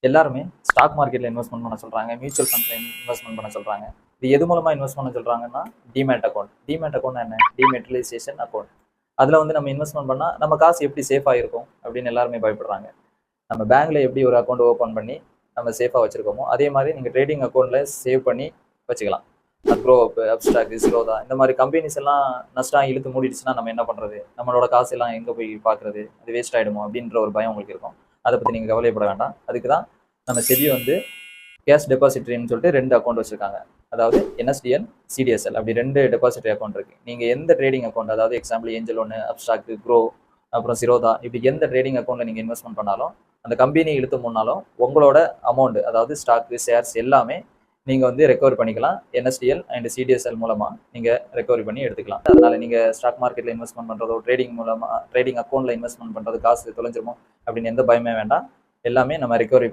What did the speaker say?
எல்லாருமே ஸ்டாக் மார்க்கெட்ல இன்வெஸ்ட்மெண்ட் பண்ண சொல்றாங்க, மியூச்சுவல் ஃபண்ட்ல இன்வெஸ்ட்மெண்ட் பண்ண சொல்றாங்க. இது எது மூலமா இன்வெஸ்ட் பண்ண சொல்றாங்கன்னா, டிமேட் அக்கௌண்ட். டிமேட் அக்கௌண்ட் என்ன? டிமெட்டலைசேஷன் அக்கௌண்ட். அதுல வந்து நம்ம இன்வெஸ்ட்மெண்ட் பண்ணா நம்ம காசு எப்படி சேஃபா இருக்கும் அப்படின்னு எல்லாருமே பயப்படுறாங்க. நம்ம பேங்க்ல எப்படி ஒரு அக்கௌண்ட் ஓபன் பண்ணி நம்ம சேஃபா வச்சிருக்கோமோ, அதே மாதிரி நீங்க ட்ரேடிங் அக்கௌண்ட்ல சேவ் பண்ணி வச்சுக்கலாம். க்ரோ அப், அப்ஸ்டாக், ஜீரோதா இந்த மாதிரி கம்பெனிஸ் எல்லாம் நஷ்டம் இழுத்து மூடிடுச்சுன்னா நம்ம என்ன பண்றது? நம்மளோட காசு எல்லாம் எங்க போய் பாக்குறது? அது வேஸ்ட் ஆயிடுமோ அப்படின்ற ஒரு பயம் உங்களுக்கு இருக்கும். அதை பத்தி நீங்க கவலைப்பட வேண்டாம். அதுக்கு தான் நம்ம செபி வந்து கேஷ் டெபாசிட்டரின்னு சொல்லிட்டு 2 அக்கௌண்ட் வச்சிருக்காங்க. அதாவது என்எஸ்டிஎல், சிடிஎஸ்எல் அப்படி 2 டெபாசிட்டரி அக்கௌண்ட் இருக்கு. நீங்க எந்த ட்ரேடிங் அக்கௌண்ட், அதாவது எக்ஸாம்பிள் ஏஞ்சல் ஒன்று, அப்ஸ்டாக், க்ரோ, அப்புறம் சிரோதா, இப்படி எந்த ட்ரேடிங் அக்கௌண்ட்ல நீங்க இன்வெஸ்ட்மெண்ட் பண்ணாலும் அந்த கம்பெனி இழுத்து முன்னாலும் உங்களோட அமௌண்ட், அதாவது ஸ்டாக், ஷேர்ஸ் எல்லாமே நீங்க வந்து ரெக்கவர் பண்ணிக்கலாம். என்எஸ்டிஎல் அண்ட் சிடிஎஸ்எல் மூலமா நீங்க ரெக்கவரி பண்ணி எடுத்துக்கலாம். அதனால நீங்க ஸ்டாக் மார்க்கெட்ல இன்வெஸ்ட்மெண்ட் பண்றதோ, ட்ரேடிங் மூலமா ட்ரேடிங் அக்கௌண்ட்ல இன்வெஸ்ட்மெண்ட் பண்றது காசு தொலைஞ்சிருமோ அப்படின்னு எந்த பயமே வேண்டாம். எல்லாமே நம்ம ரெக்கவரி